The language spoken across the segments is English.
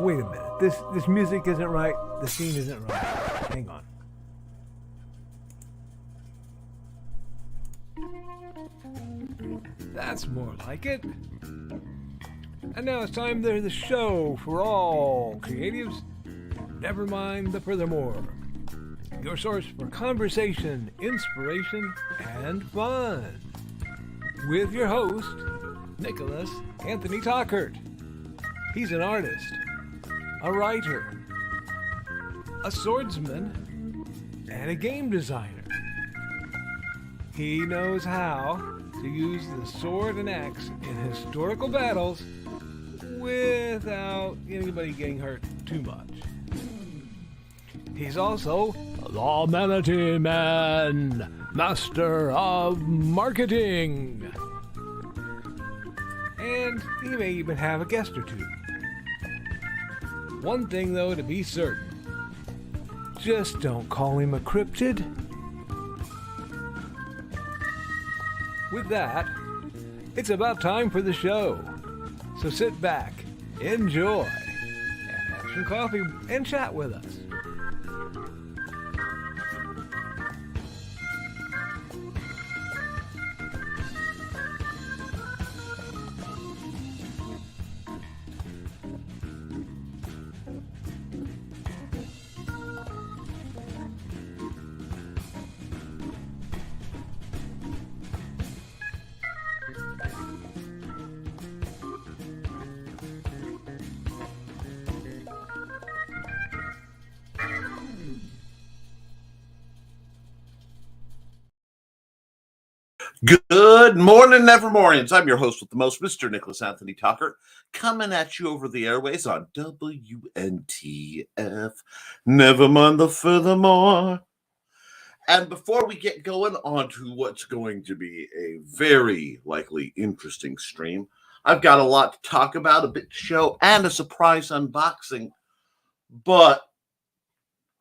Wait a minute. This music isn't right. The scene isn't right. Hang on. That's more like it. And now it's time to the show for all creatives. Nevermind the Furthermore. Your source for conversation, inspiration, and fun. With your host, Nicholas Anthony Tockert. He's an artist, a writer, a swordsman, and a game designer. He knows how to use the sword and axe in historical battles without anybody getting hurt too much. He's also the Manatee Man, master of marketing. And he may even have a guest or two. One thing, though, to be certain. Just don't call him a cryptid. With that, it's about time for the show. So sit back, enjoy, and have some coffee and chat with us. Good morning, Nevermorians. I'm your host with the most, Mr. Nicholas Anthony Tockert, coming at you over the airways on WNTF. Nevermind the Furthermore. And before we get going on to what's going to be a very likely interesting stream, I've got a lot to talk about, a bit to show, and a surprise unboxing. But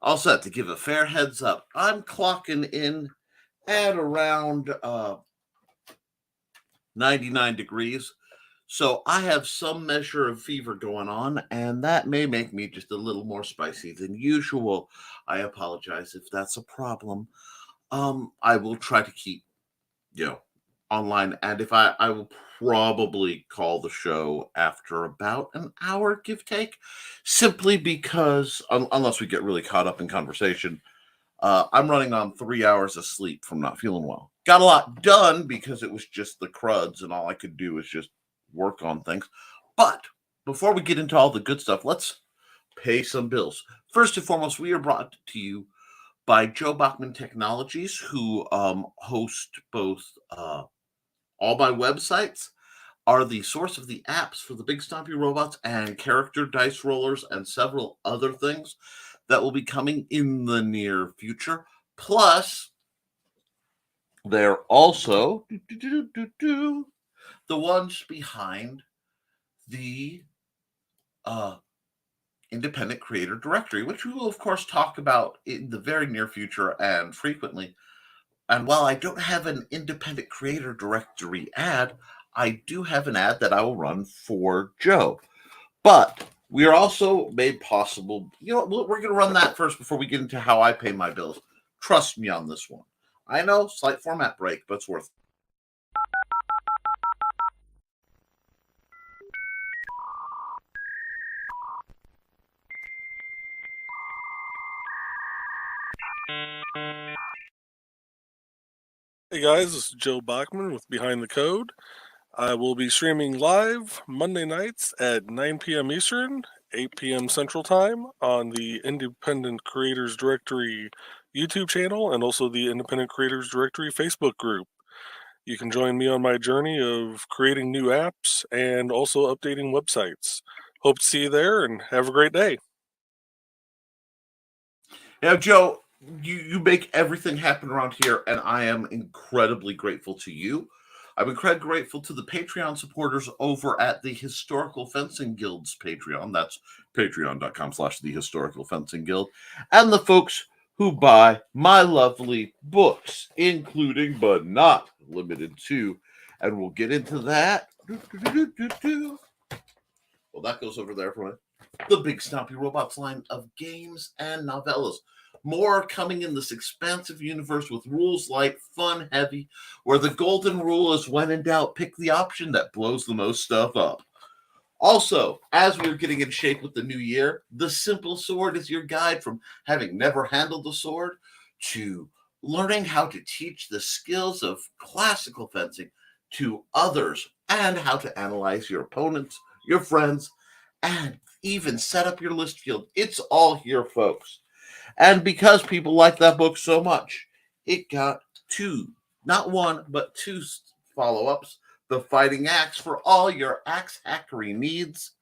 also have to give a fair heads up. I'm clocking in at around 99 degrees. So I have some measure of fever going on, and that may make me just a little more spicy than usual. I apologize if that's a problem. I will try to keep, online. And if I will probably call the show after about an hour, give take, simply because, unless we get really caught up in conversation, I'm running on 3 hours of sleep from not feeling well. Got a lot done because it was just the cruds and all I could do was just work on things. But before we get into all the good stuff, let's pay some bills. First and foremost, we are brought to you by Joe Bachman Technologies, who host both all my websites, are the source of the apps for the Big Stompy Robots and character dice rollers and several other things that will be coming in the near future. Plus, they're also the ones behind the Independent Creator Directory, which we will, of course, talk about in the very near future and frequently. And while I don't have an Independent Creator Directory ad, I do have an ad that I will run for Joe. But we are also made possible. We're going to run that first before we get into how I pay my bills. Trust me on this one. I know, slight format break, but it's worth it. Hey guys, this is Joe Bachman with Behind the Code. I will be streaming live Monday nights at 9 p.m. Eastern, 8 p.m. Central Time on the Independent Creators Directory YouTube channel and also the Independent Creators Directory Facebook group. You can join me on my journey of creating new apps and also updating websites. Hope to see you there and have a great day. Now, Joe, you make everything happen around here, and I am incredibly grateful to you. I'm incredibly grateful to the Patreon supporters over at the Historical Fencing Guild's Patreon. That's patreon.com/the Historical Fencing Guild. And the folks who buy my lovely books, including but not limited to, and we'll get into that. Well, that goes over there for me. the Big Stompy Robots line of games and novellas. More coming in this expansive universe with rules light, fun heavy, where the golden rule is when in doubt, pick the option that blows the most stuff up. Also, as we're getting in shape with the new year, the Simple Sword is your guide from having never handled a sword to learning how to teach the skills of classical fencing to others and how to analyze your opponents, your friends, and even set up your list field. It's all here, folks. And because people like that book so much, it got not one, but two follow-ups. The Fighting Axe for all your axe hackery needs,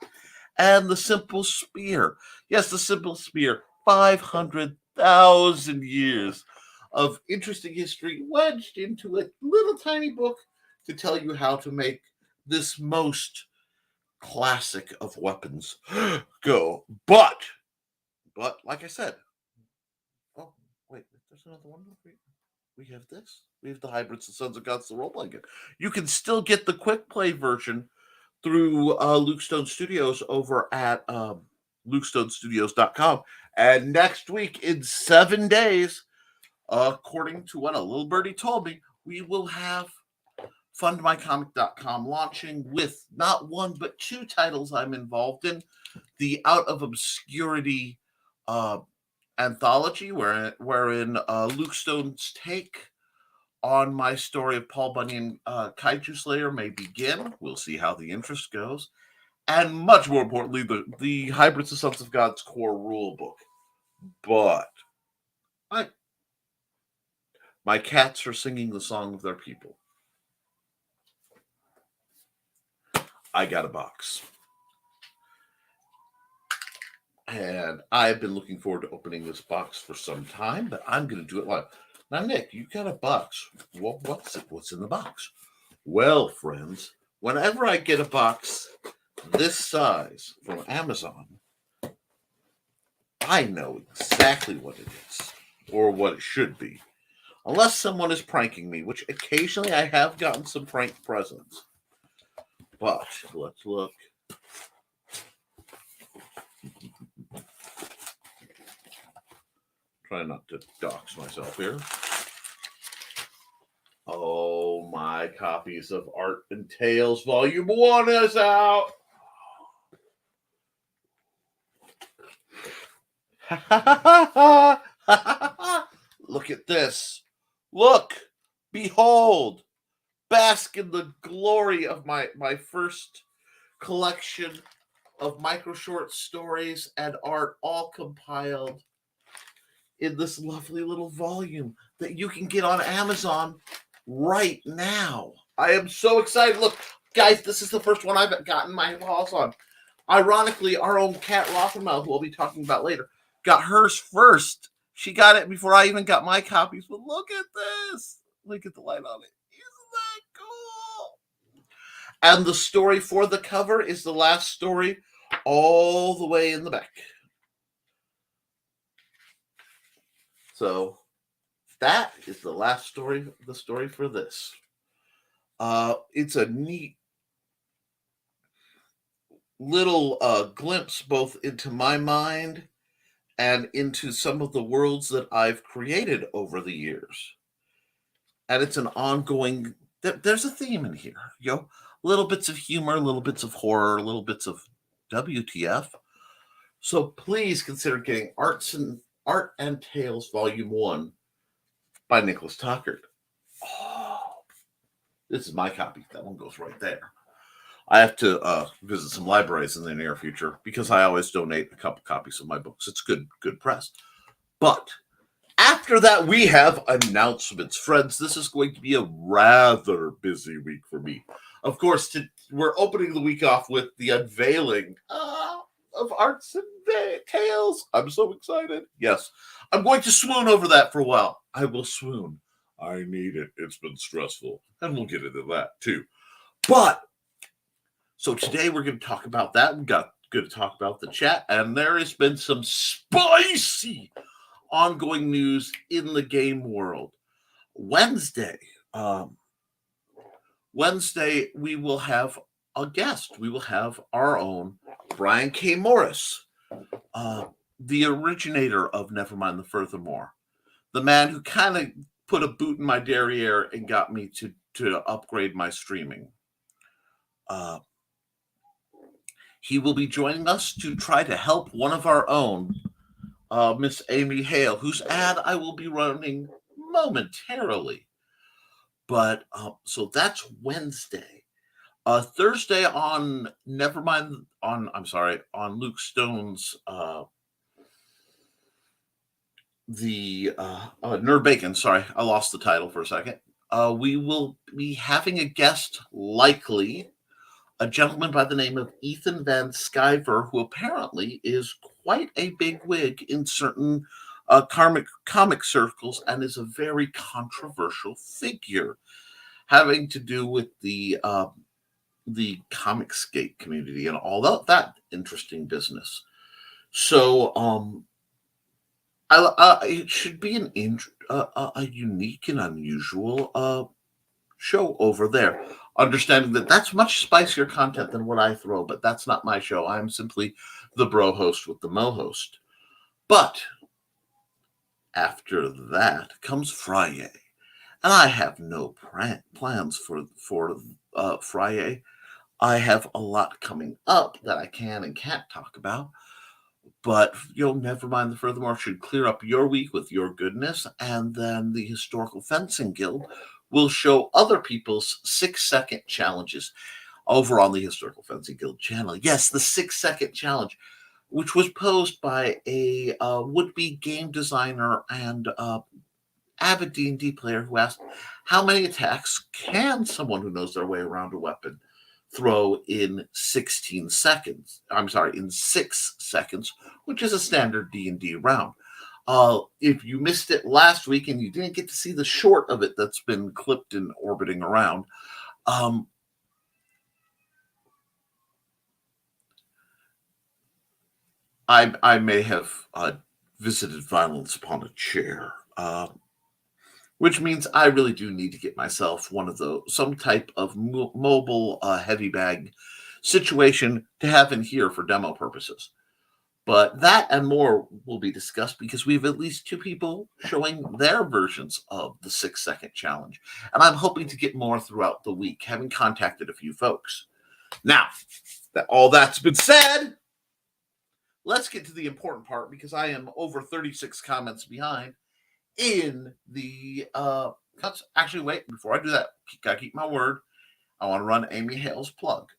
and the Simple Spear. Yes, the Simple Spear. 500,000 years of interesting history wedged into a little tiny book to tell you how to make this most classic of weapons go. But like I said, oh wait, there's another one. We have this. We have the Hybrids and Sons of Gods, the role playing game. You can still get the quick play version through Luke Stone Studios over at lukestonestudios.com. And next week, in 7 days, according to what a little birdie told me, we will have fundmycomic.com launching with not one but two titles I'm involved in. The Out of Obscurity anthology, wherein Luke Stone's take on my story of Paul Bunyan Kaiju Slayer may begin. We'll see how the interest goes. And much more importantly, the Hybrids and Sons of God's core rule book. But my cats are singing the song of their people. I got a box. And I've been looking forward to opening this box for some time, but I'm going to do it live. Now, Nick, you got a box. Well, what's in the box? Well, friends, whenever I get a box this size from Amazon, I know exactly what it is, or what it should be. Unless someone is pranking me, which occasionally I have gotten some prank presents. But let's look. Try not to dox myself here. Oh, my copies of Art and Tales Volume 1 is out. Look at this. Look. Behold. Bask in the glory of my first collection of micro short stories and art, all compiled in this lovely little volume that you can get on Amazon right now. I am so excited. Look, guys, this is the first one I've gotten my paws on. Ironically, our own Kat Rothermel, who we'll be talking about later, got hers first. She got it before I even got my copies. But look at this. Look at the light on it. Isn't that cool? And the story for the cover is the last story all the way in the back. So that is the last story, the story for this. It's a neat little glimpse both into my mind and into some of the worlds that I've created over the years. And it's an ongoing, there's a theme in here, little bits of humor, little bits of horror, little bits of WTF. So please consider getting Art and Tales Volume 1 by Nicholas Tockert. Oh, this is my copy. That one goes right there. I have to visit some libraries in the near future because I always donate a couple copies of my books. It's good press. But after that, we have announcements. Friends, this is going to be a rather busy week for me. Of course, we're opening the week off with the unveiling of Arts and Tales. I'm so excited. Yes, I'm going to swoon over that for a while. I will swoon. I need it. It's been stressful. And we'll get into that too. But, so today we're going to talk about that. We're going to talk about the chat. And there has been some spicy ongoing news in the game world. Wednesday, we will have a guest. We will have our own Brian K. Morris, the originator of Nevermind the Furthermore, the man who kind of put a boot in my derriere and got me to upgrade my streaming. He will be joining us to try to help one of our own, Miss Amy Hale, whose ad I will be running momentarily. But so that's Wednesday. Thursday on on Luke Stone's Nerd Bacon. Sorry, I lost the title for a second. We will be having a guest, likely a gentleman by the name of Ethan Van Sciver, who apparently is quite a big wig in certain comic circles and is a very controversial figure, having to do with the Comicsgate community and all that interesting business. So it should be a unique and unusual show over there. Understanding that that's much spicier content than what I throw, but that's not my show. I'm simply the bro host with the mo host. But after that comes Friday, and I have no plans for Friday. I have a lot coming up that I can and can't talk about. But Nevermind the Furthermore should clear up your week with your goodness, and then the Historical Fencing Guild will show other people's 6-second challenges over on the Historical Fencing Guild channel. Yes, the 6-second challenge, which was posed by a would-be game designer and avid D&D player who asked, how many attacks can someone who knows their way around a weapon throw in 16 seconds? In 6 seconds, which is a standard D&D round. If you missed it last week and you didn't get to see the short of it that's been clipped and orbiting around, I may have visited violence upon a chair, which means I really do need to get myself some type of mobile heavy bag situation to have in here for demo purposes. But that and more will be discussed because we have at least 2 people showing their versions of the 6-second challenge. And I'm hoping to get more throughout the week, having contacted a few folks. Now, that all that's been said, let's get to the important part because I am over 36 comments behind in the cuts. Actually, wait, before I do that, gotta keep my word. I want to run Amy Hale's plug.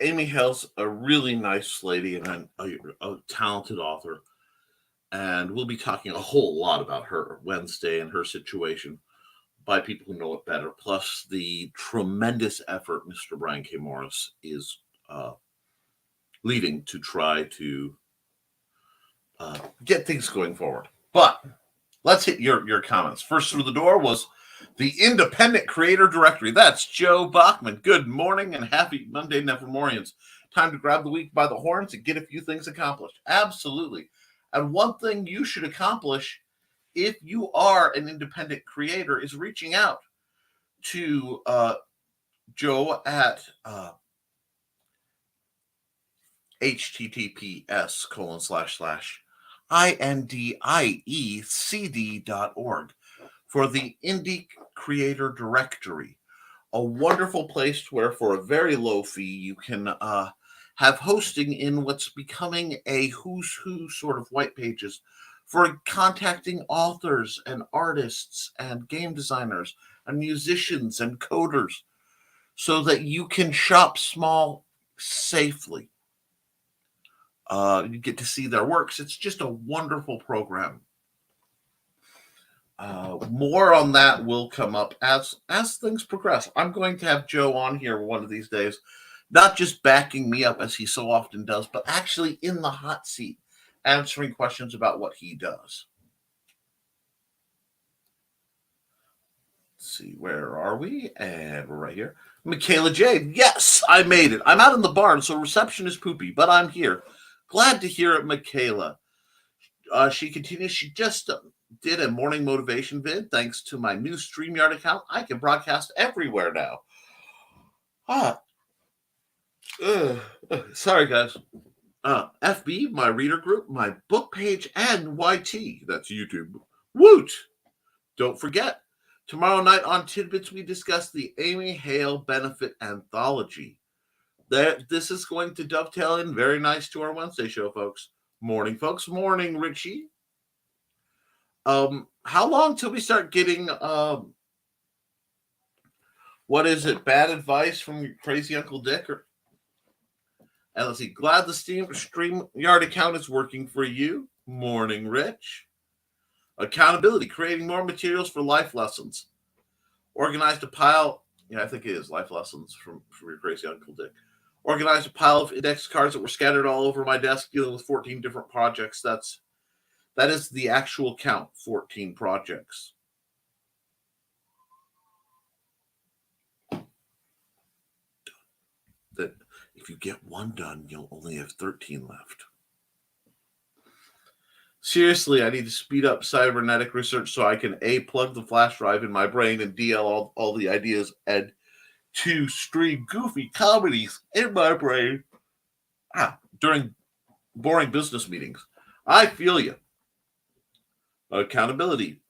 Amy Hale's a really nice lady and a talented author, and we'll be talking a whole lot about her Wednesday and her situation by people who know it better, plus the tremendous effort Mr. Brian K. Morris is leading to try to get things going forward. But let's hit your comments. First through the door was the Independent Creator Directory. That's Joe Bachman. Good morning and happy Monday, Nevermorians. Time to grab the week by the horns and get a few things accomplished. Absolutely. And one thing you should accomplish if you are an independent creator is reaching out to Joe at https://indiecd.org for the Indie Creator Directory, a wonderful place where for a very low fee you can have hosting in what's becoming a who's who sort of white pages for contacting authors and artists and game designers and musicians and coders so that you can shop small safely. You get to see their works. It's just a wonderful program. More on that will come up as things progress. I'm going to have Joe on here one of these days, not just backing me up as he so often does, but actually in the hot seat, answering questions about what he does. Let's see, where are we? And we're right here. Michaela Jade. Yes, I made it. I'm out in the barn, so reception is poopy, but I'm here. Glad to hear it, Michaela. She continues. She just did a morning motivation vid. Thanks to my new StreamYard account, I can broadcast everywhere now. Sorry, guys. FB, my reader group, my book page, and YT. That's YouTube. Woot! Don't forget, tomorrow night on Tidbits, we discuss the Amy Hale Benefit Anthology. This is going to dovetail in very nice to our Wednesday show, folks. Morning, folks. Morning, Richie. How long till we start getting what is it? Bad advice from your crazy Uncle Dick? And let's see. Glad the StreamYard account is working for you. Morning, Rich. Accountability, creating more materials for life lessons. Organized a pile. Yeah, I think it is life lessons from your crazy Uncle Dick. Organized a pile of index cards that were scattered all over my desk, dealing with 14 different projects. That is the actual count, 14 projects. That if you get one done, you'll only have 13 left. Seriously, I need to speed up cybernetic research so I can A, plug the flash drive in my brain and DL all the ideas, and 2, stream goofy comedies in my brain during boring business meetings. I feel you. Accountability.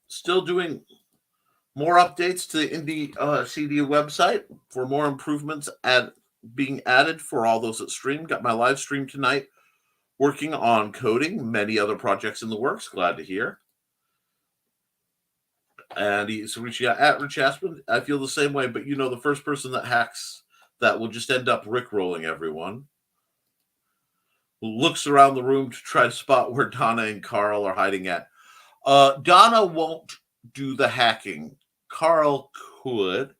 Still doing more updates to the Indie CD website for more improvements being added for all those that stream. Got my live stream tonight. Working on coding. Many other projects in the works. Glad to hear. And he's reaching out at Rich Aspen. I feel the same way, but the first person that hacks that will just end up rickrolling everyone. Looks around the room to try to spot where Donna and Carl are hiding at. Donna won't do the hacking. Carl could.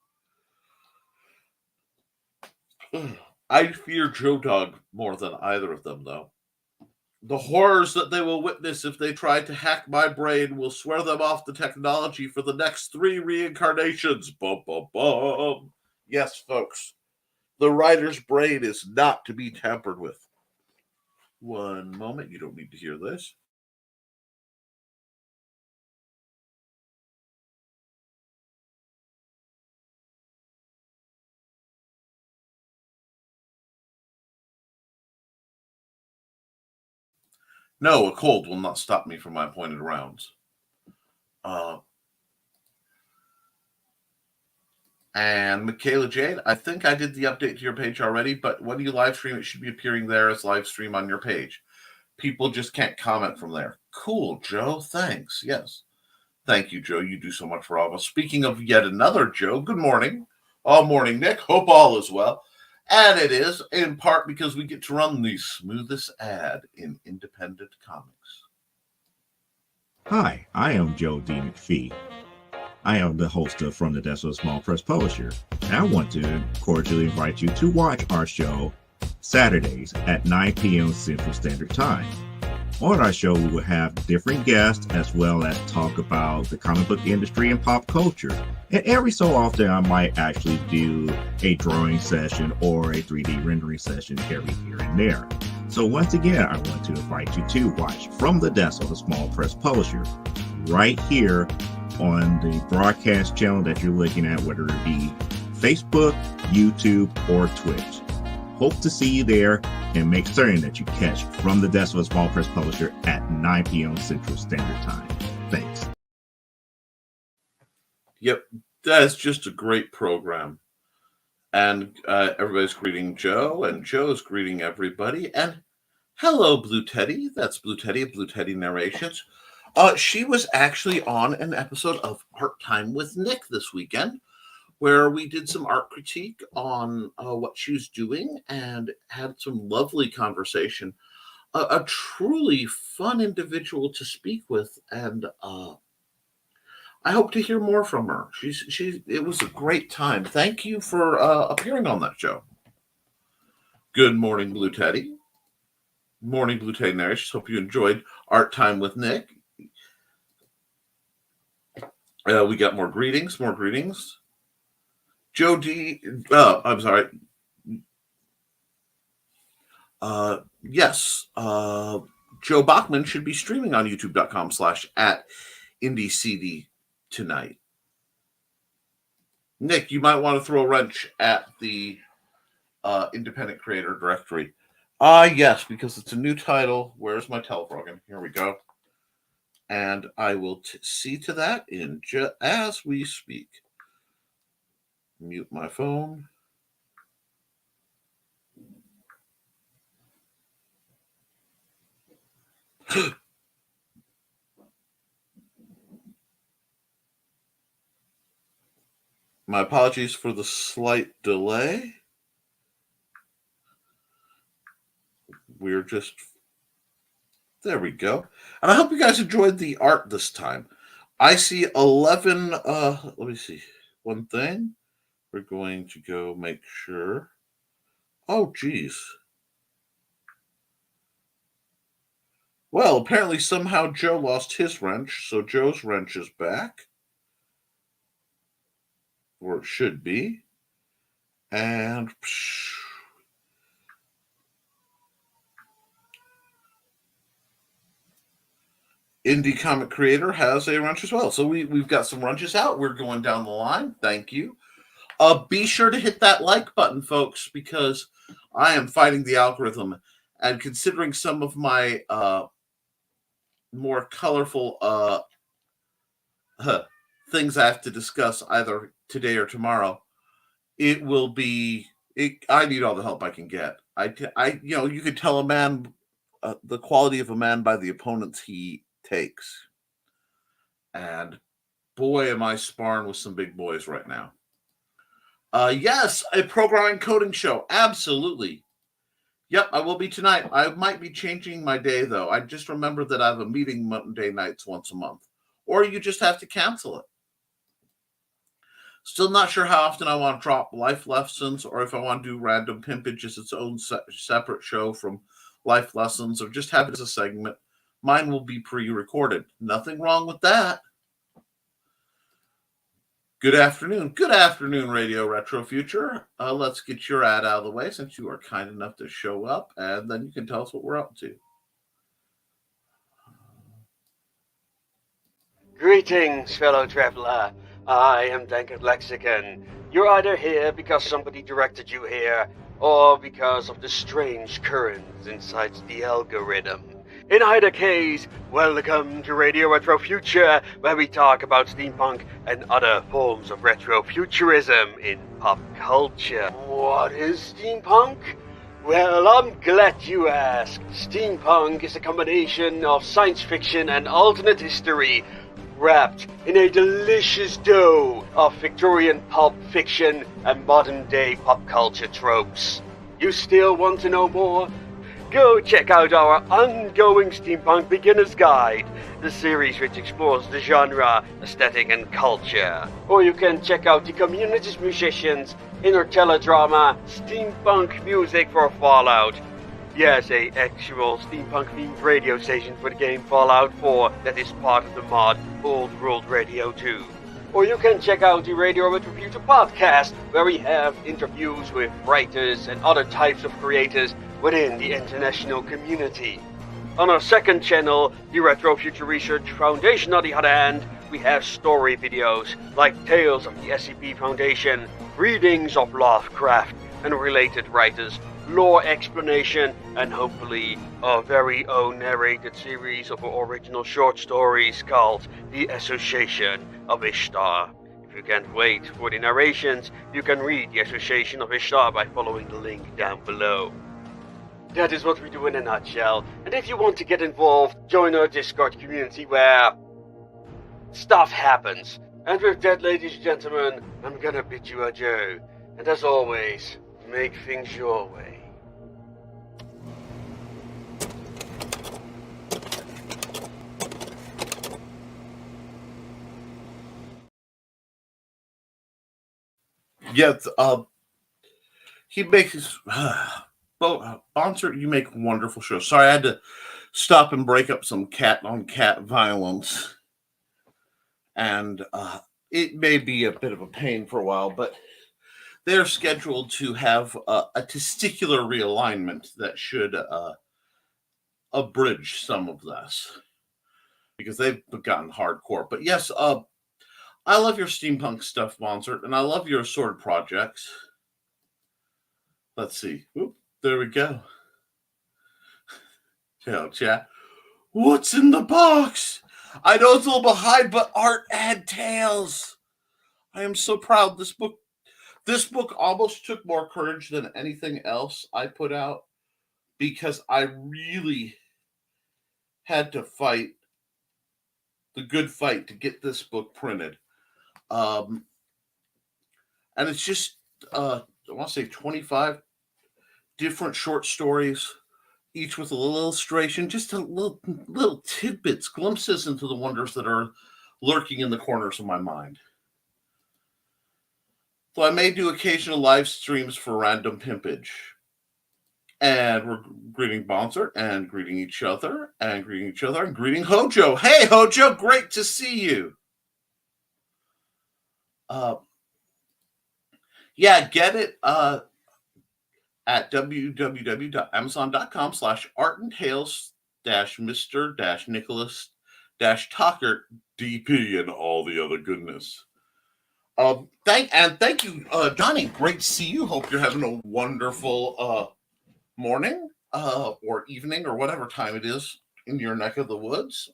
I fear Joe Dog more than either of them, though. The horrors that they will witness if they try to hack my brain will swear them off the technology for the next 3 reincarnations. Bum, bum, bum. Yes, folks. The writer's brain is not to be tampered with. One moment. You don't need to hear this. No, a cold will not stop me from my appointed rounds. And Michaela Jade, I think I did the update to your page already, but when you live stream, it should be appearing there as live stream on your page. People just can't comment from there. Cool, Joe. Thanks. Yes. Thank you, Joe. You do so much for all of us. Speaking of yet another Joe, good morning. Morning, Nick. Hope all is well. And it is, in part, because we get to run the smoothest ad in independent comics. Hi, I am Joe D. McPhee. I am the host of From the Desk of a Small Press Publisher, and I want to cordially invite you to watch our show Saturdays at 9 p.m. Central Standard Time. On our show, we will have different guests as well as talk about the comic book industry and pop culture. And every so often, I might actually do a drawing session or a 3D rendering session every here and there. So once again, I want to invite you to watch From the Desk of a Small Press Publisher right here on the broadcast channel that you're looking at, whether it be Facebook, YouTube, or Twitch. Hope to see you there, and make certain that you catch From the Desk of a Small Press Publisher at 9 p.m. Central Standard Time. Thanks. Yep, that's just a great program. And everybody's greeting Joe, and Joe's greeting everybody. And Hello, Blue Teddy. That's Blue Teddy of Blue Teddy Narrations. She was actually on an episode of Art Time with Nick this weekend, where we did some art critique on what she was doing and had some lovely conversation. A truly fun individual to speak with, and I hope to hear more from her. It was a great time. Thank you for appearing on that show. Good morning, Blue Teddy. Morning, Blue Teddy Narrations. Hope you enjoyed Art Time with Nick. We got more greetings. Joe D. I'm sorry. Yes. Joe Bachman should be streaming on youtube.com/@IndieCD tonight. Nick, you might want to throw a wrench at the independent creator directory. Yes, because it's a new title. Where's my teleprogram? Here we go. And I will see to that in as we speak. Mute my phone. My apologies for the slight delay. We're just... There we go. And I hope you guys enjoyed the art this time. I see 11... let me see. One thing. We're going to go make sure. Oh, geez. Well, apparently somehow Joe lost his wrench, so Joe's wrench is back. Or it should be. And... Indie comic creator has a wrench as well. So we've got some wrenches out. We're going down the line. Thank you. Be sure to hit that like button, folks, because I am fighting the algorithm. And considering some of my more colorful things I have to discuss either today or tomorrow, it will be... I need all the help I can get. You could tell a man the quality of a man by the opponents he takes. And boy, am I sparring with some big boys right now. Yes, a programming coding show. Absolutely. Yep, I will be tonight. I might be changing my day, though. I just remember that I have a meeting Monday nights once a month. Or you just have to cancel it. Still not sure how often I want to drop life lessons or if I want to do random pimpage as its own separate show from life lessons or just have it as a segment. Mine will be pre-recorded. Nothing wrong with that. Good afternoon. Good afternoon, Radio Retro Future. Let's get your ad out of the way since you are kind enough to show up, and then you can tell us what we're up to. Greetings, fellow traveler. I am Dankard Lexicon. You're either here because somebody directed you here, or because of the strange currents inside the algorithm. In either case, welcome to Radio Retro Future, where we talk about steampunk and other forms of retrofuturism in pop culture. What is steampunk? Well, I'm glad you asked. Steampunk is a combination of science fiction and alternate history, wrapped in a delicious dough of Victorian pulp fiction and modern-day pop culture tropes. You still want to know more? Go check out our ongoing Steampunk Beginner's Guide, the series which explores the genre, aesthetic and culture. Or you can check out the community's musicians, inner teledrama, steampunk music for Fallout. Yes, a actual steampunk-themed radio station for the game Fallout 4 that is part of the mod Old World Radio 2. Or you can check out the Radio Retro Future podcast, where we have interviews with writers and other types of creators within the international community. On our second channel, the Retro Future Research Foundation, on the other hand, we have story videos like Tales of the SCP Foundation, readings of Lovecraft and related writers, lore explanation, and hopefully our very own narrated series of our original short stories called The Association of Ishtar. If you can't wait for the narrations, you can read The Association of Ishtar by following the link down below. That is what we do in a nutshell. And if you want to get involved, join our Discord community where stuff happens. And with that, ladies and gentlemen, I'm gonna bid you adieu. And as always, make things your way. Yes, he makes Bonser. You make wonderful shows. Sorry, I had to stop and break up some cat-on-cat violence, and it may be a bit of a pain for a while, but they're scheduled to have a testicular realignment that should abridge some of this because they've gotten hardcore. But yes, I love your steampunk stuff, Bonser, and I love your sword projects. Let's see. Oop, there we go. Tell chat. What's in the box? I know it's a little behind, but art and tales. I am so proud. This book almost took more courage than anything else I put out because I really had to fight the good fight to get this book printed. And it's just I want to say 25 different short stories, each with a little illustration, just a little tidbits, glimpses into the wonders that are lurking in the corners of my mind. So I may do occasional live streams for random pimpage. And we're greeting Bonser and greeting each other and greeting each other and greeting Hojo. Hey, Hojo, great to see you. Yeah, get it at www.amazon.com/art-and-tales-Mr-Nicholas-Tockert-DP and all the other goodness. Thank you, Johnny. Great to see you. Hope you're having a wonderful morning or evening or whatever time it is in your neck of the woods.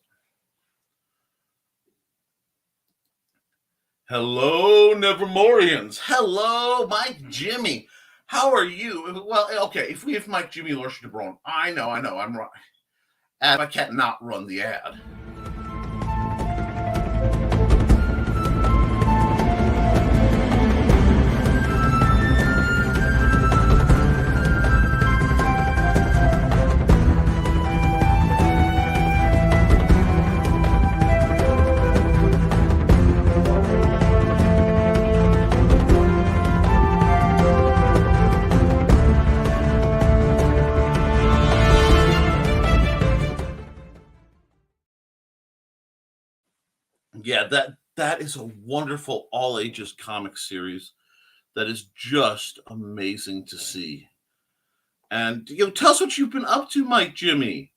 Hello, Nevermorians. Hello, Mike Jimmy. How are you? Well, okay, if we have Mike Jimmy Lorsch DeBron, I know, I'm right. And I can't not run the ad. Yeah, that is a wonderful all ages comic series that is just amazing to see. And tell us what you've been up to, Mike Jimmy.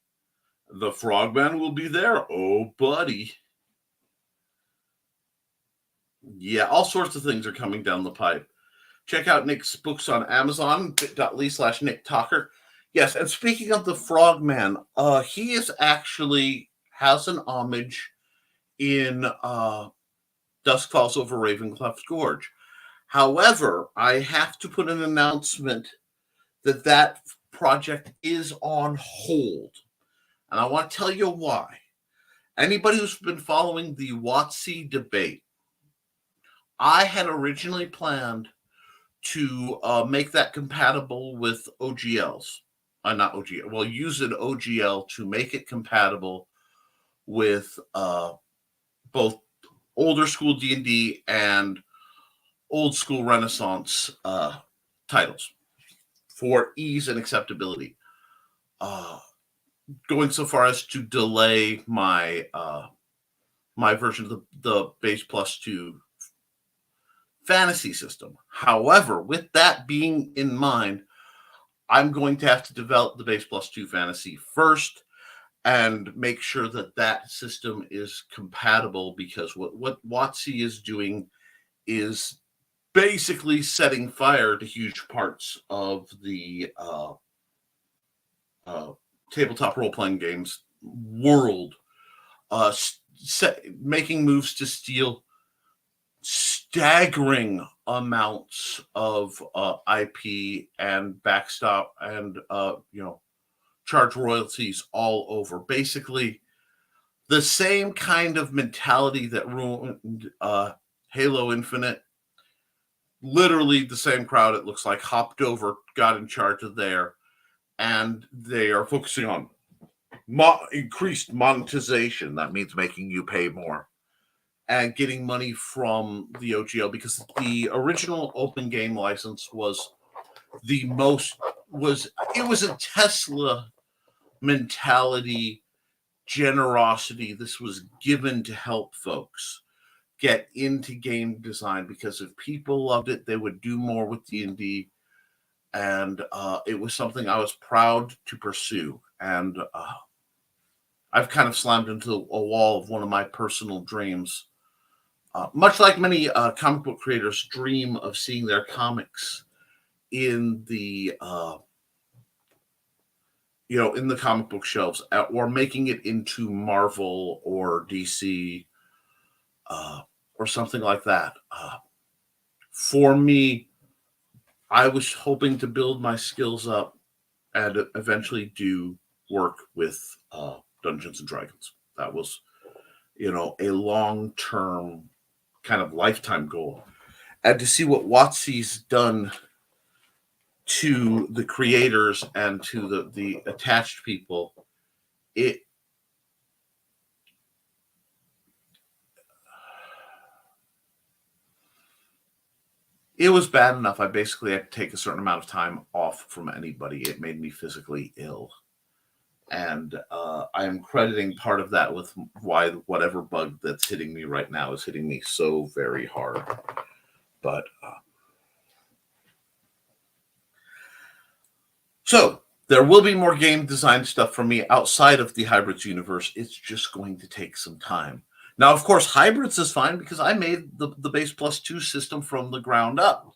The Frogman will be there. Oh, buddy. Yeah, all sorts of things are coming down the pipe. Check out Nick's books on Amazon, bit.ly/Nick Tockert. Yes, and speaking of the Frogman, he is actually has an homage in Dusk Falls Over Ravencliff's Gorge. However, I have to put an announcement that project is on hold. And I want to tell you why. Anybody who's been following the WotC debate, I had originally planned to make that compatible with OGLs. Not OGL. Well, use an OGL to make it compatible with both older school D&D and old school Renaissance titles for ease and acceptability. Going so far as to delay my my version of the base plus 2 fantasy system. However, with that being in mind, I'm going to have to develop the base plus 2 fantasy first and make sure that system is compatible, because what WotC is doing is basically setting fire to huge parts of the tabletop role-playing games world, making moves to steal staggering amounts of IP and backstop and charge royalties all over. Basically, the same kind of mentality that ruined Halo Infinite. Literally the same crowd, it looks like, hopped over, got in charge of there, and they are focusing on increased monetization. That means making you pay more and getting money from the OGL, because the original open game license was it was a Tesla mentality, generosity. This was given to help folks get into game design, because if people loved it, they would do more with D&D, and it was something I was proud to pursue. And I've kind of slammed into a wall of one of my personal dreams. Much like many comic book creators dream of seeing their comics in the in the comic book shelves, or making it into Marvel or DC or something like that. For me, I was hoping to build my skills up and eventually do work with Dungeons and Dragons. That was, a long-term kind of lifetime goal. And to see what WotC's done to the creators and to the attached people, it was bad enough. I basically had to take a certain amount of time off from anybody. It made me physically ill. And I am crediting part of that with why whatever bug that's hitting me right now is hitting me so very hard. But so there will be more game design stuff from me outside of the Hybrids universe. It's just going to take some time. Now, of course, Hybrids is fine because I made the base +2 system from the ground up,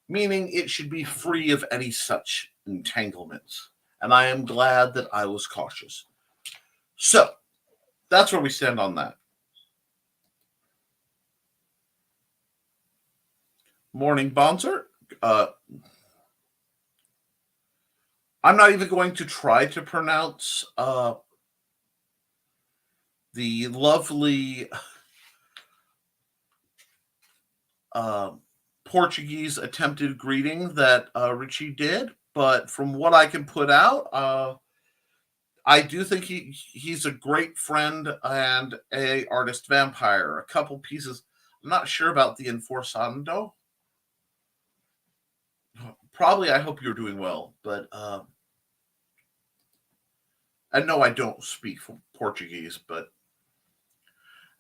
meaning it should be free of any such entanglements. And I am glad that I was cautious. So that's where we stand on that. Morning, Bonser. I'm not even going to try to pronounce the lovely Portuguese attempted greeting that Richie did, but from what I can put out, I do think he's a great friend and a artist vampire. A couple pieces. I'm not sure about the Enforzando. Probably, I hope you're doing well, but I know I don't speak Portuguese, but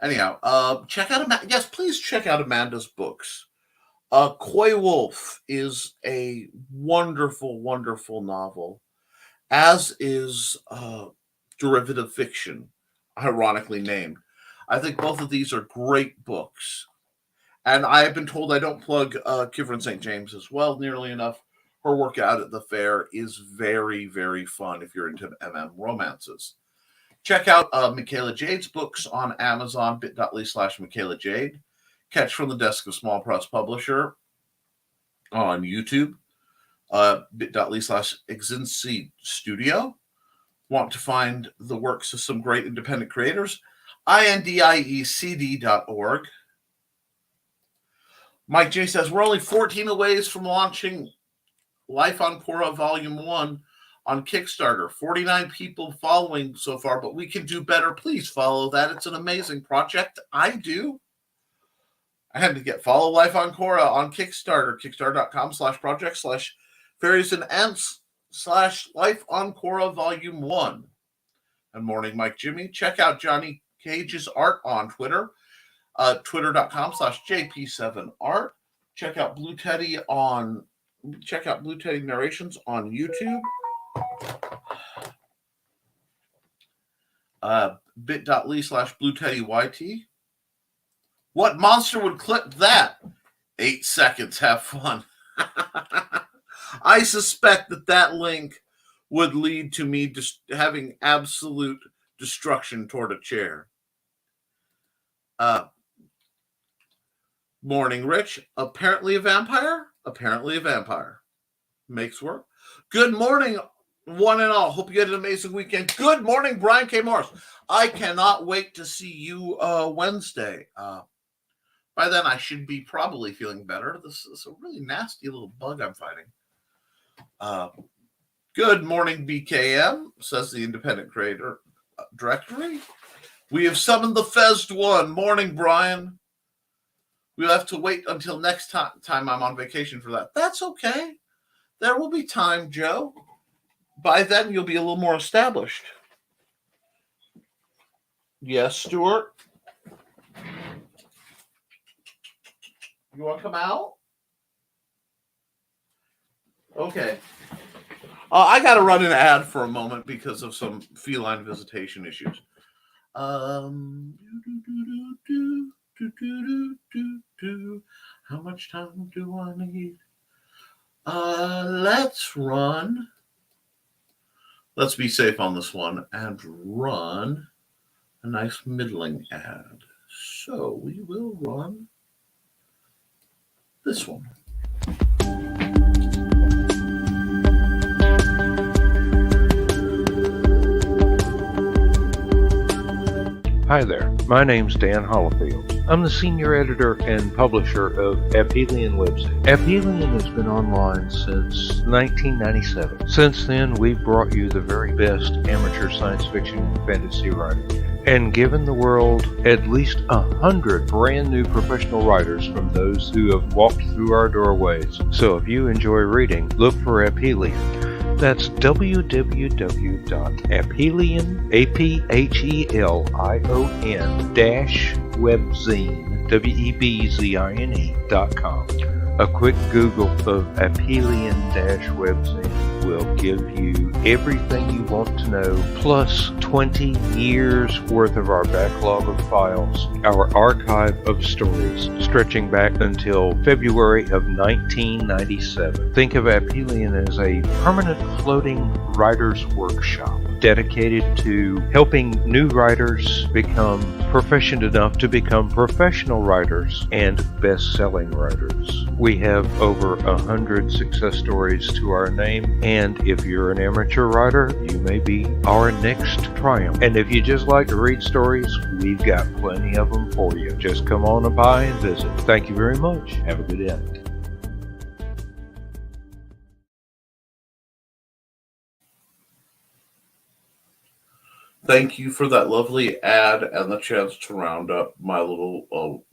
anyhow, check out please check out Amanda's books. Coy Wolf is a wonderful, wonderful novel, as is Derivative Fiction, ironically named. I think both of these are great books. And I have been told I don't plug Kivrin St. James as well nearly enough. Her work out at the fair is very, very fun if you're into MM romances. Check out Michaela Jade's books on Amazon, bit.ly/Michaela Jade. Catch From the Desk of Small Press Publisher on YouTube, bit.ly/Exincy Studio. Want to find the works of some great independent creators? INDIECD.org. Mike J says, we're only 14 away from launching Life on Korra Volume 1 on Kickstarter. 49 people following so far, but we can do better. Please follow that. It's an amazing project. I do. I had to follow Life on Korra on Kickstarter, kickstarter.com/project/fairies and ants/Life on Korra Volume 1. And Morning Mike Jimmy. Check out Johnny Cage's art on Twitter, twitter.com/JP7art. Check out Blue Teddy Narrations on YouTube. bit.ly/BlueTeddyYT. What monster would clip that? 8 seconds. Have fun. I suspect that link would lead to me just having absolute destruction toward a chair. Morning, Rich. Apparently a vampire? Apparently a vampire. Makes work. Good morning, One and all, hope you had an amazing weekend. Good morning, Brian K. Morris. I cannot wait to see you Wednesday. By then, I should be probably feeling better. This is a really nasty little bug I'm fighting. Good morning, BKM, says the Independent Creator Directory. We have summoned the Fezzed one. Morning, Brian. We'll have to wait until next time I'm on vacation for that. That's okay. There will be time, Joe. By then, you'll be a little more established. Yes, Stuart? You want to come out? Okay. I got to run an ad for a moment because of some feline visitation issues. How much time do I need? Let's run. Let's be safe on this one and run a nice middling ad. So we will run this one. Hi there, my name's Dan Hollifield. I'm the senior editor and publisher of Aphelion website. Aphelion has been online since 1997. Since then, we've brought you the very best amateur science fiction and fantasy writing, and given the world at least 100 brand new professional writers from those who have walked through our doorways. So if you enjoy reading, look for Aphelion. That's www.aphelion, APHELION webzine.com. A quick Google of Aphelion-webzine will give you everything you want to know, plus 20 years worth of our backlog of files, our archive of stories stretching back until February of 1997. Think of Aphelion as a permanent floating writer's workshop dedicated to helping new writers become proficient enough to become professional writers and best-selling writers. We have over 100 success stories to our name, and if you're an amateur writer, you may be our next triumph. And if you just like to read stories, we've got plenty of them for you. Just come on by and visit. Thank you very much. Have a good day. Thank you for that lovely ad and the chance to round up my little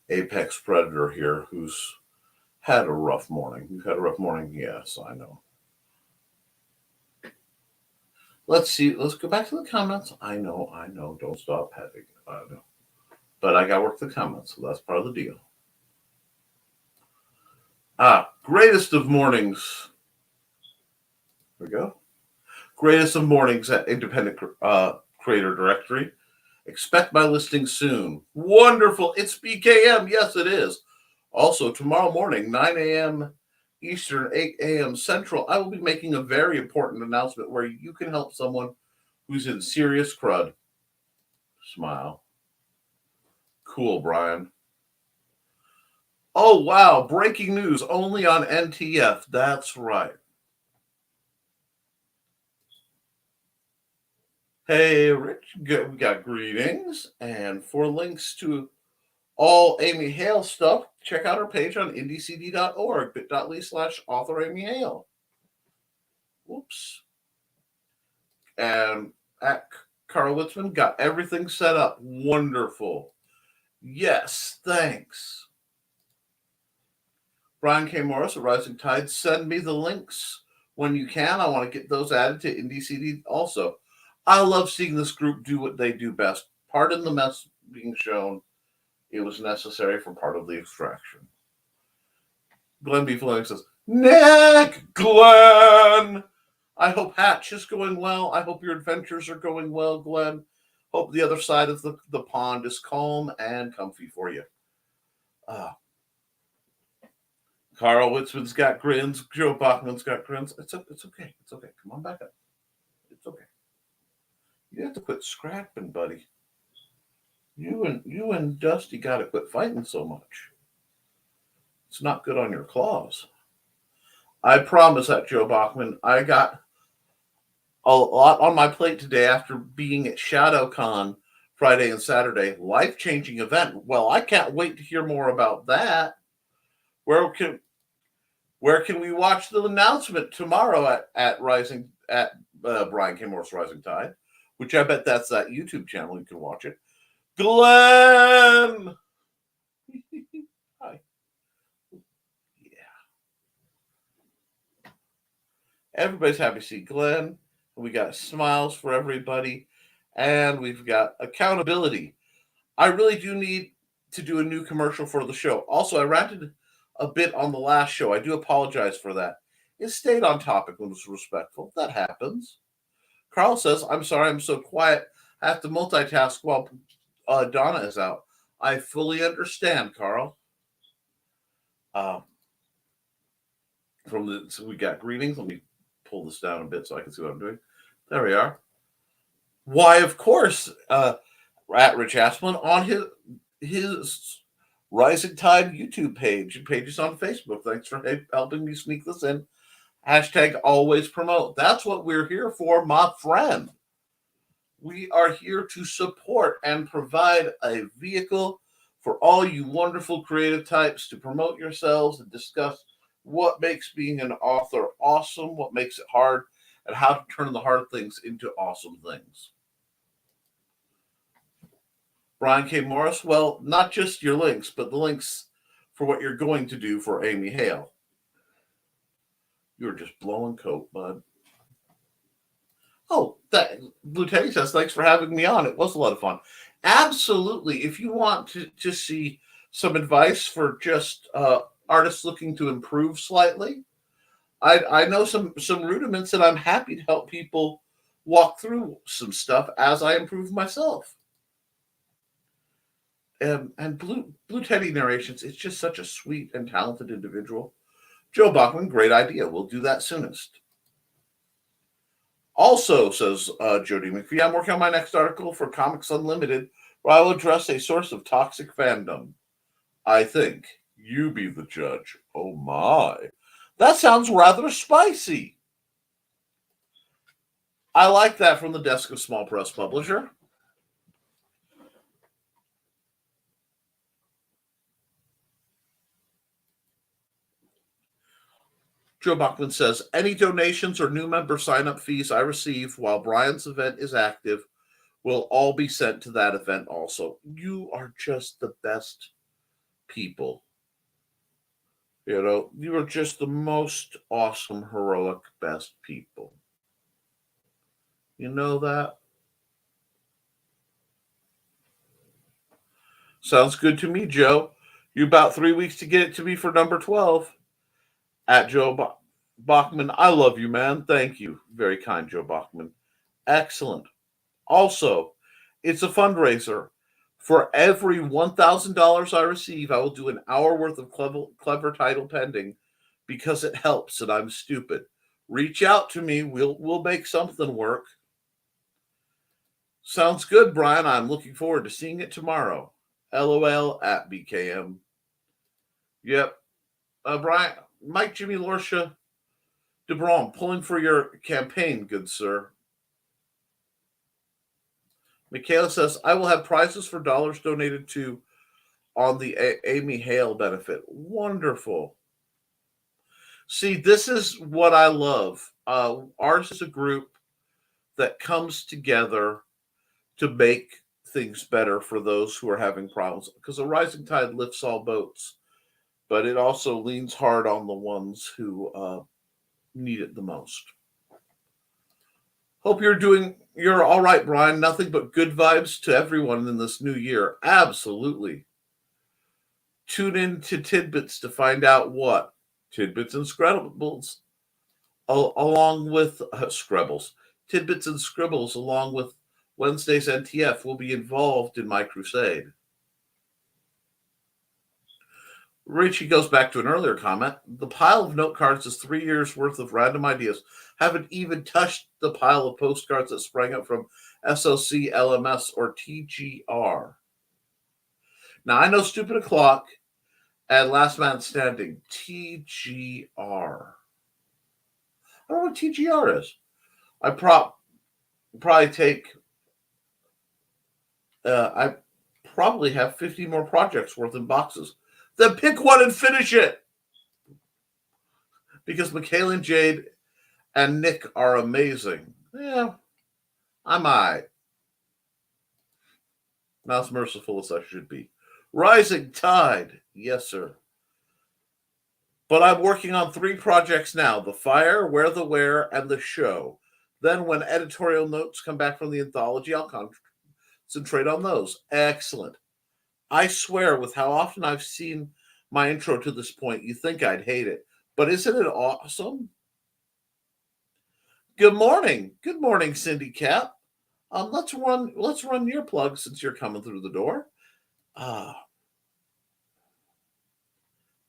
apex predator here who's had a rough morning. You've had a rough morning? Yes, I know. Let's see. Let's go back to the comments. I know. Don't stop having it. I know. But I got to work the comments, so that's part of the deal. Greatest of mornings. There we go. Greatest of mornings at Independent Creator Directory. Expect my listing soon. Wonderful. It's BKM. Yes, it is. Also, tomorrow morning, 9 a.m. Eastern, 8 a.m. Central, I will be making a very important announcement where you can help someone who's in serious crud. Smile. Cool, Brian. Oh, wow. Breaking news only on NTF. That's right. Hey, Rich, we got greetings. And for links to all Amy Hale stuff, check out our page on indiecd.org, bit.ly/author Amy Hale. Whoops. And at Carl Witzman, got everything set up. Wonderful. Yes, thanks. Brian K. Morris of Rising Tide, send me the links when you can. I want to get those added to IndieCD also. I love seeing this group do what they do best. Pardon the mess being shown. It was necessary for part of the extraction. Glenn B. Fleming says, Nick, Glenn. I hope Hatch is going well. I hope your adventures are going well, Glenn. Hope the other side of the pond is calm and comfy for you. Carl Witzman's got grins. Joe Bachman's got grins. It's okay. It's okay. Come on back up. It's okay. You have to quit scrapping, buddy. You and Dusty got to quit fighting so much. It's not good on your claws. I promise that, Joe Bachman. I got a lot on my plate today after being at ShadowCon Friday and Saturday. Life-changing event. Well, I can't wait to hear more about that. Where can we watch the announcement tomorrow at Brian K. Morris Rising Tide, which I bet that's that YouTube channel. You can watch it. Glenn! Hi. Yeah. Everybody's happy to see Glenn. We got smiles for everybody. And we've got accountability. I really do need to do a new commercial for the show. Also, I ranted a bit on the last show. I do apologize for that. It stayed on topic and was respectful. That happens. Carl says, I'm sorry I'm so quiet. I have to multitask while Donna is out. I fully understand, Carl. So we got greetings. Let me pull this down a bit so I can see what I'm doing. There we are. Why, of course, at Rich Asplin on his Rising Tide YouTube page and pages on Facebook. Thanks for helping me sneak this in. Hashtag always promote. That's what we're here for, my friend. We are here to support and provide a vehicle for all you wonderful creative types to promote yourselves and discuss what makes being an author awesome, what makes it hard, and how to turn the hard things into awesome things. Brian K. Morris, well, not just your links, but the links for what you're going to do for Amy Hale. You're just blowing coat, bud. Oh, Blue Teddy says, thanks for having me on. It was a lot of fun. Absolutely. If you want to see some advice for just artists looking to improve slightly, I know some rudiments, and I'm happy to help people walk through some stuff as I improve myself. And Blue Teddy Narrations, it's just such a sweet and talented individual. Joe Bachman, great idea. We'll do that soonest. Also, says Jody McPhee, I'm working on my next article for Comics Unlimited, where I will address a source of toxic fandom. I think. You be the judge. Oh my. That sounds rather spicy. I like that from the desk of Small Press Publisher. Joe Bachman says, any donations or new member sign-up fees I receive while Brian's event is active will all be sent to that event also. You are just the best people. You know, you are just the most awesome, heroic, best people. You know that? Sounds good to me, Joe. You about 3 weeks to get it to me for number 12. At Joe Bachman, I love you, man. Thank you. Very kind, Joe Bachman. Excellent. Also, it's a fundraiser. For every $1,000 I receive, I will do an hour worth of clever title pending because it helps and I'm stupid. Reach out to me. We'll make something work. Sounds good, Brian. I'm looking forward to seeing it tomorrow. LOL at BKM. Yep. Brian, Mike, Jimmy, Lorsha, DeBron, pulling for your campaign, good sir. Michaela says, I will have prizes for dollars donated to on the Amy Hale benefit. Wonderful. See, this is what I love. Ours is a group that comes together to make things better for those who are having problems. Because a rising tide lifts all boats, but it also leans hard on the ones who need it the most. Hope you're all right, Brian. Nothing but good vibes to everyone in this new year. Absolutely. Tune in to Tidbits to find out what Tidbits and Scribbles, along with Scribbles. Tidbits and Scribbles, along with Wednesday's NTF, will be involved in my crusade. Richie goes back to an earlier comment. The pile of note cards is 3 years worth of random ideas. Haven't even touched the pile of postcards that sprang up from SOC, LMS, or TGR. Now, I know Stupid O'Clock and Last Man Standing. TGR. I don't know what TGR is. I probably take. I probably have 50 more projects worth in boxes. Then pick one and finish it. Because Michaela and Jade and Nick are amazing. Yeah, I'm alright. Not as merciful as I should be. Rising Tide. Yes, sir. But I'm working on 3 projects now: The Fire, Where the Where, and The Show. Then when editorial notes come back from the anthology, I'll concentrate on those. Excellent. I swear, with how often I've seen my intro to this point, you think I'd hate it. But isn't it awesome? Good morning. Good morning, Cindy Cap. Let's run your plug since you're coming through the door.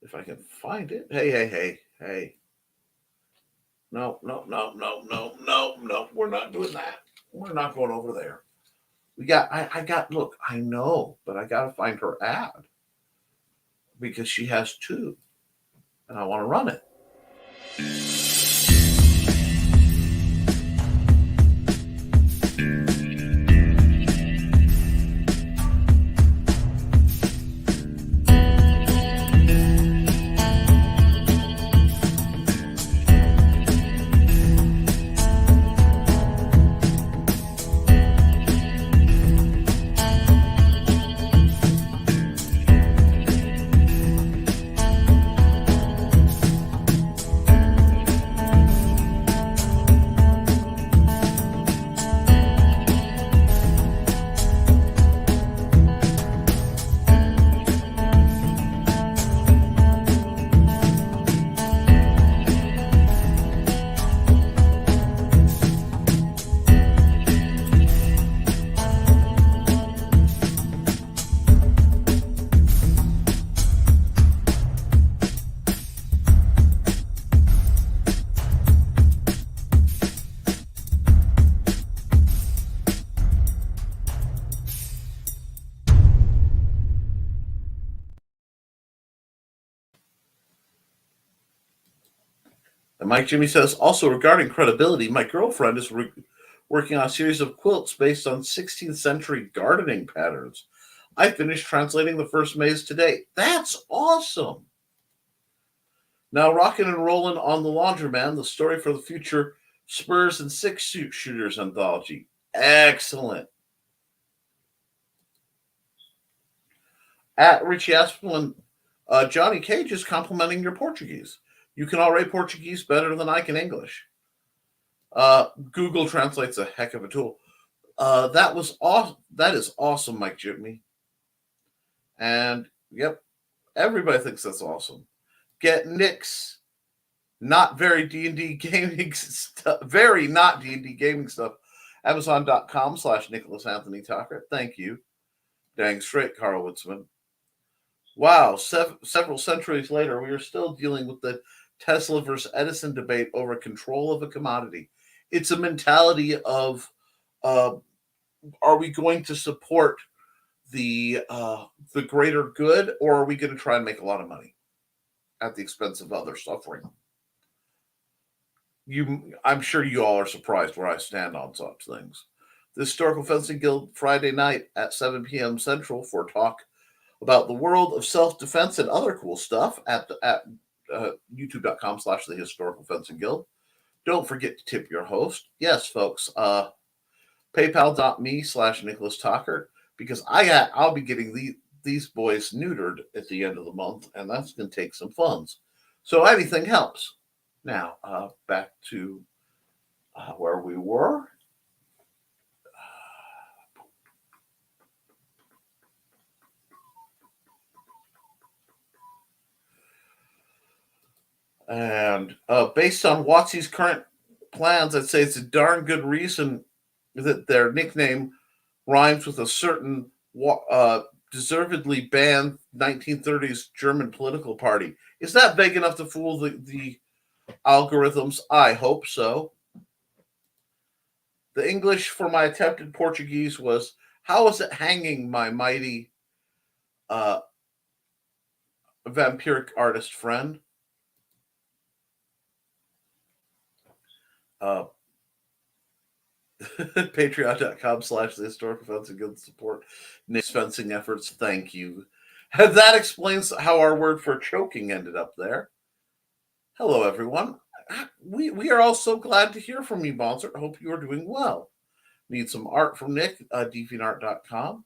If I can find it. Hey. No. We're not doing that. We're not going over there. Look, I know, but I got to find her ad because she has 2 and I want to run it. And Mike Jimmy says, also regarding credibility, my girlfriend is working on a series of quilts based on 16th century gardening patterns. I finished translating the first maze today. That's awesome. Now rocking and rolling on The Laundryman, the story for the future Spurs and 6-shooters anthology. Excellent. At Richie Aspelin, Johnny Cage is complimenting your Portuguese. You can all write Portuguese better than I can English. Google Translate's a heck of a tool. That is awesome, Mike Jimmy. And yep, everybody thinks that's awesome. Get Nick's not very D&D gaming stuff, very not D&D gaming stuff. Amazon.com/Nicholas Anthony Tockert. Thank you. Dang straight, Carl Woodsman. Wow, several centuries later, we are still dealing with the Tesla versus Edison debate over control of a commodity. It's a mentality of, are we going to support the greater good, or are we going to try and make a lot of money at the expense of others suffering? I'm sure you all are surprised where I stand on such things. The Historical Fencing Guild Friday night at 7 p.m. Central for talk about the world of self-defense and other cool stuff at youtube.com/the Historical Fencing Guild. Don't forget to tip your host. Yes, folks, paypal.me/Nicholas Tockert, because I'll be getting these boys neutered at the end of the month, and that's going to take some funds. So anything helps. Now, back to where we were. And based on Watsy's current plans, I'd say it's a darn good reason that their nickname rhymes with a certain deservedly banned 1930s German political party. Is that vague enough to fool the algorithms? I hope so. The English for my attempted Portuguese was, how is it hanging, my mighty vampiric artist friend? Patreon.com/the historical fencing guild support Nick's fencing efforts. Thank you. And that explains how our word for choking ended up there. Hello, everyone. We are all so glad to hear from you, Bonser. Hope you are doing well. Need some art from Nick, deviantart.com.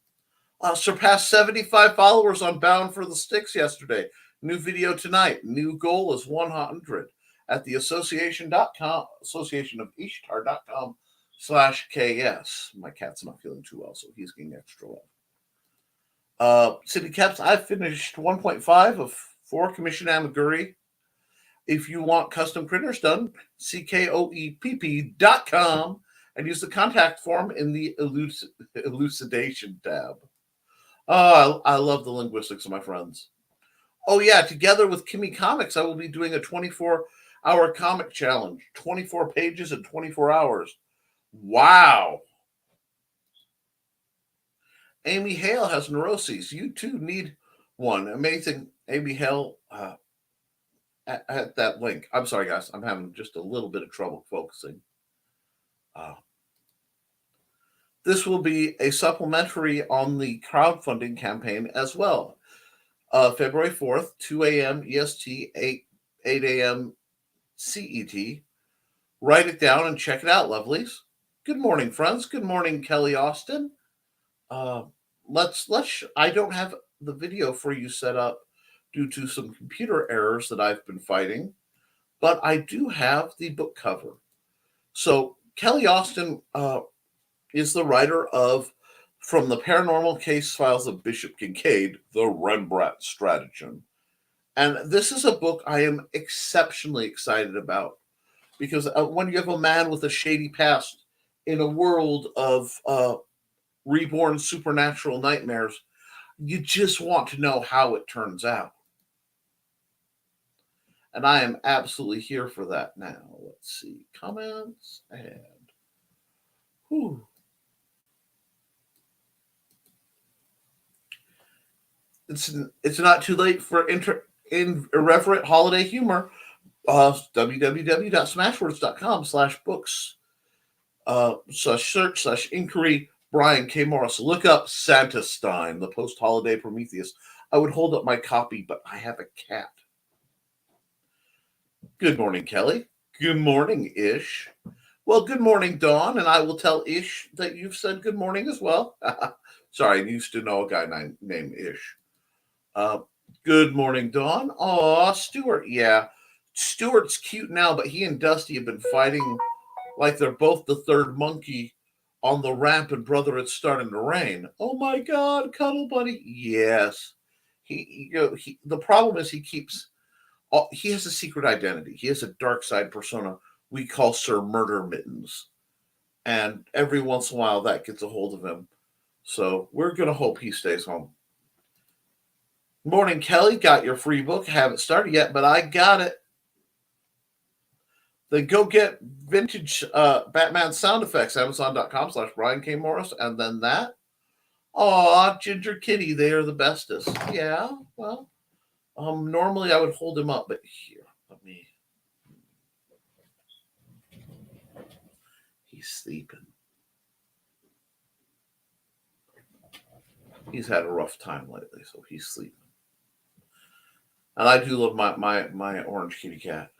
Surpassed 75 followers on Bound for the Sticks yesterday. New video tonight. New goal is 100 at the association.com, associationofishtar.com/KS. My cat's not feeling too well, so he's getting extra love. City Caps, I finished 1.5 of 4 Commission Amaguri. If you want custom critters done, CKOEPP.com and use the contact form in the elucidation tab. I love the linguistics of my friends. Oh, yeah, together with Kimmy Comics, I will be doing a 24-hour comic challenge. 24 pages in 24 hours. Wow. Amy Hale has neuroses. You, too, need one. Amazing. Amy Hale at that link. I'm sorry, guys. I'm having just a little bit of trouble focusing. This will be a supplementary on the crowdfunding campaign as well. February 4th, 2 a.m. EST, 8 a.m. CET. Write it down and check it out, lovelies. Good morning, friends. Good morning, Kelly Austin. I don't have the video for you set up due to some computer errors that I've been fighting, but I do have the book cover. So Kelly Austin is the writer of From the Paranormal Case Files of Bishop Kincaid, The Rembrandt Stratagem. And this is a book I am exceptionally excited about because when you have a man with a shady past in a world of reborn supernatural nightmares, you just want to know how it turns out. And I am absolutely here for that now. Let's see. Comments and... Whew. It's not too late for irreverent holiday humor. www.smashwords.com/books/search/inquiry Brian K. Morris. Look up Santa Stein, the post-holiday Prometheus. I would hold up my copy, but I have a cat. Good morning, Kelly. Good morning, Ish. Well, good morning, Dawn, and I will tell Ish that you've said good morning as well. Sorry, I used to know a guy named Ish. Good morning, Dawn. Aw, Stuart. Yeah, Stuart's cute now, but he and Dusty have been fighting like they're both the third monkey on the ramp and brother, it's starting to rain. Oh my God, Cuddle Buddy. Yes. The problem is he has a secret identity. He has a dark side persona we call Sir Murder Mittens. And every once in a while that gets a hold of him. So we're going to hope he stays home. Morning, Kelly. Got your free book. Haven't started yet, but I got it. Then go get vintage Batman sound effects. Amazon.com/Brian K. Morris. And then that. Aw, Ginger Kitty. They are the bestest. Yeah, well, normally I would hold him up, but here, let me. He's sleeping. He's had a rough time lately, so he's sleeping. And I do love my orange kitty cat.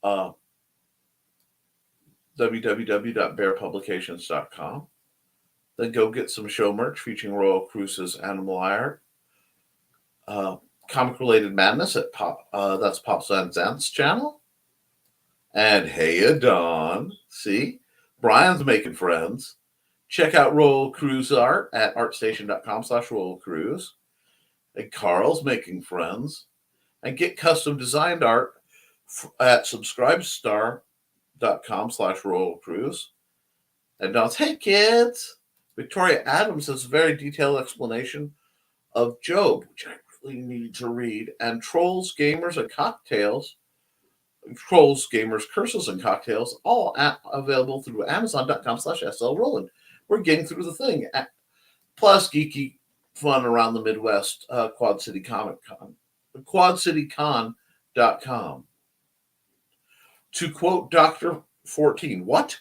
www.bearpublications.com. Then go get some show merch featuring Royal Cruise's animal art. Comic-related madness at Pop. That's Pop Zan's channel. And hey, Dawn. See? Brian's making friends. Check out Royal Cruise art at artstation.com/Royal Cruise. And Carl's making friends. And get custom designed art at subscribestar.com/Royal Cruise. And Dawn's, hey kids. Victoria Adams has a very detailed explanation of Job, which I really need to read. And Trolls, Gamers, and Cocktails. Trolls, Gamers, Curses, and Cocktails, all available through Amazon.com/SL Roland. We're getting through the thing. Plus geeky fun around the Midwest, Quad City Comic Con, QuadCityCon.com. To quote Dr. 14. What?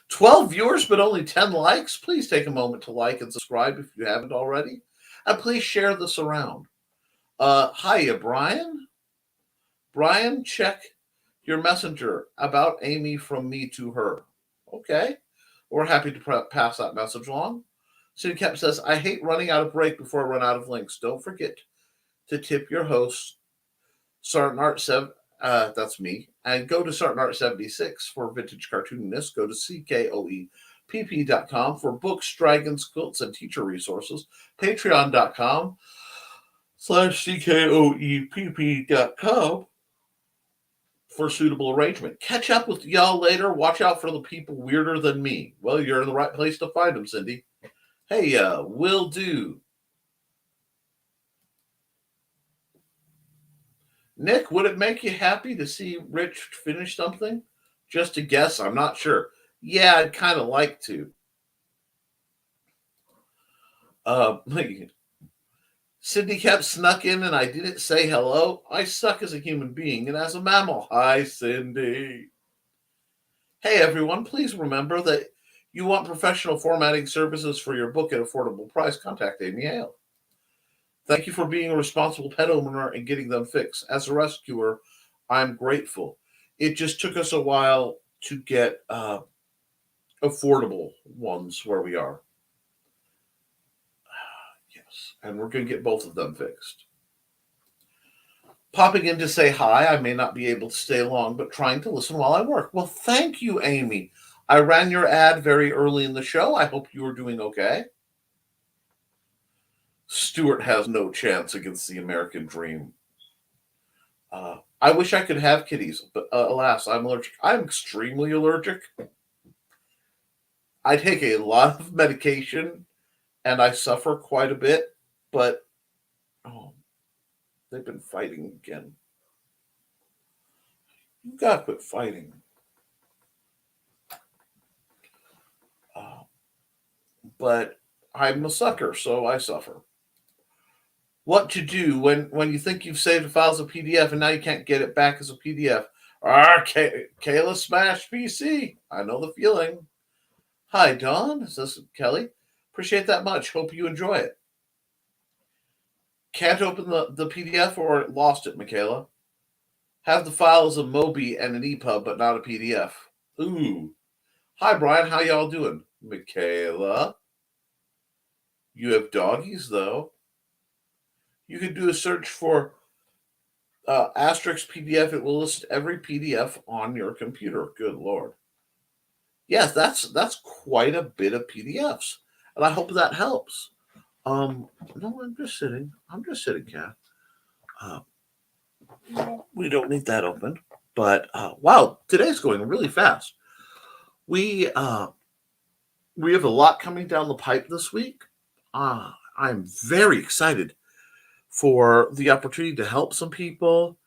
12 viewers, but only 10 likes? Please take a moment to like and subscribe if you haven't already. And please share this around. Hiya, Brian. Brian, check your messenger about Amy from me to her. Okay. We're happy to pass that message along. Cindy Koepp says, I hate running out of break before I run out of links. Don't forget to tip your host, Sergeant Art 7. That's me. And go to Sergeant Art 76 for vintage cartooniness. Go to CKOEPP.com for books, dragons, quilts, and teacher resources. Patreon.com/CKOEPP.com for suitable arrangement. Catch up with y'all later. Watch out for the people weirder than me. Well, you're in the right place to find them, Cindy. Hey, will do. Nick, would it make you happy to see Rich finish something? Just a guess, I'm not sure. Yeah, I'd kind of like to. Sydney Koepp snuck in and I didn't say hello. I suck as a human being and as a mammal. Hi, Cindy. Hey, everyone, please remember that you want professional formatting services for your book at affordable price. Contact Amy Hale. Thank you for being a responsible pet owner and getting them fixed. As a rescuer, I'm grateful. It just took us a while to get affordable ones where we are. Yes, and we're going to get both of them fixed. Popping in to say hi. I may not be able to stay long, but trying to listen while I work. Well, thank you, Amy. I ran your ad very early in the show. I hope you are doing okay. Stuart has no chance against the American dream. I wish I could have kitties, but alas, I'm allergic. I'm extremely allergic. I take a lot of medication, and I suffer quite a bit, but they've been fighting again. You gotta quit fighting. But I'm a sucker, so I suffer. What to do when you think you've saved a file as a PDF and now you can't get it back as a PDF? Kayla smashed PC. I know the feeling. Hi, Dawn. This is Kelly. Appreciate that much. Hope you enjoy it. Can't open the PDF or lost it, Michaela. Have the file as a Mobi and an EPUB, but not a PDF. Ooh. Hi, Brian. How y'all doing? Michaela. You have doggies, though. You can do a search for asterisk PDF. It will list every PDF on your computer. Good Lord. Yes, that's quite a bit of PDFs. And I hope that helps. No, I'm just sitting, Kat. We don't need that open. But wow, today's going really fast. We have a lot coming down the pipe this week. I'm very excited for the opportunity to help some people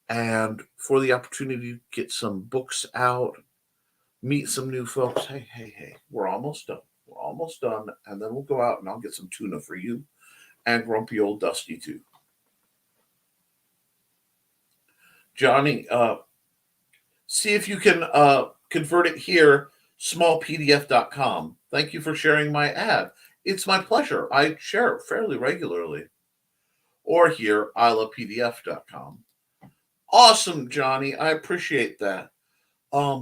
and for the opportunity to get some books out, meet some new folks. Hey, we're almost done. And then we'll go out and I'll get some tuna for you and grumpy old Dusty too. Johnny, see if you can convert it here, smallpdf.com. Thank you for sharing my ad. It's my pleasure. I share it fairly regularly. Or here, ilovepdf.com. Awesome, Johnny. I appreciate that. I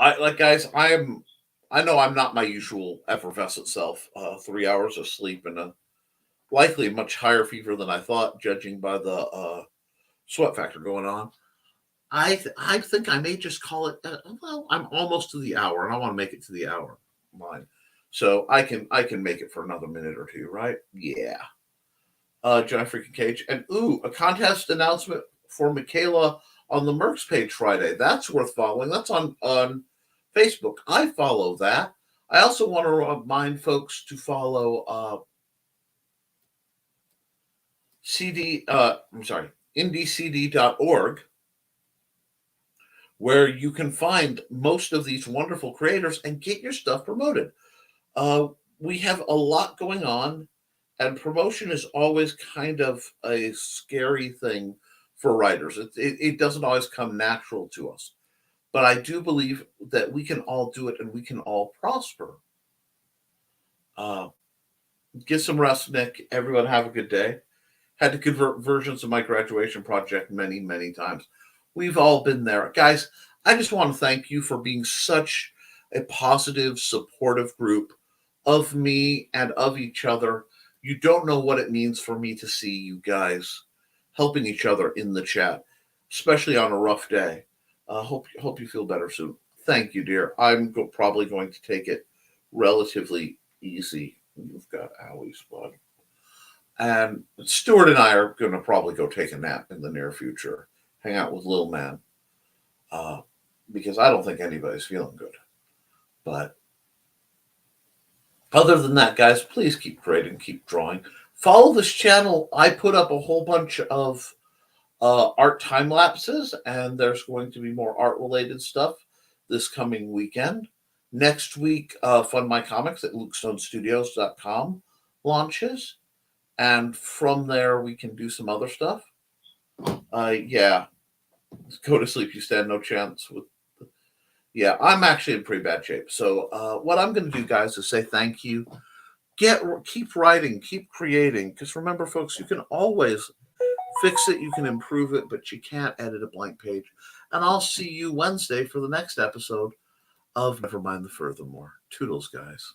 know I'm not my usual effervescent self. 3 hours of sleep and a likely much higher fever than I thought, judging by the sweat factor going on. I think I may just call it. I'm almost to the hour, and I want to make it to the hour. Mine. So I can make it for another minute or two, right? Yeah. John freaking Cage. And a contest announcement for Michaela on the Mercs page Friday. That's worth following. That's on Facebook. I follow that. I also want to remind folks to follow indiecd.org, where you can find most of these wonderful creators and get your stuff promoted. We have a lot going on, and promotion is always kind of a scary thing for writers. It doesn't always come natural to us. But I do believe that we can all do it and we can all prosper. Get some rest, Nick. Everyone have a good day. Had to convert versions of my graduation project many, many times. We've all been there. Guys, I just want to thank you for being such a positive, supportive group of me and of each other. You don't know what it means for me to see you guys helping each other in the chat, especially on a rough day. Hope you feel better soon. Thank you, dear. I'm probably going to take it relatively easy. You've got Allie's bud. And Stuart and I are going to probably go take a nap in the near future, hang out with Lil Man, because I don't think anybody's feeling good. But other than that, guys, please keep creating, keep drawing. Follow this channel. I put up a whole bunch of art time lapses, and there's going to be more art-related stuff this coming weekend. Next week, Fund My Comics at LukeStoneStudios.com launches. And from there, we can do some other stuff. Yeah. Go to sleep, you stand no chance. Yeah, I'm actually in pretty bad shape. So what I'm going to do, guys, is say thank you. Keep writing, keep creating. Because remember, folks, you can always fix it, you can improve it, but you can't edit a blank page. And I'll see you Wednesday for the next episode of Nevermind the Furthermore. Toodles, guys.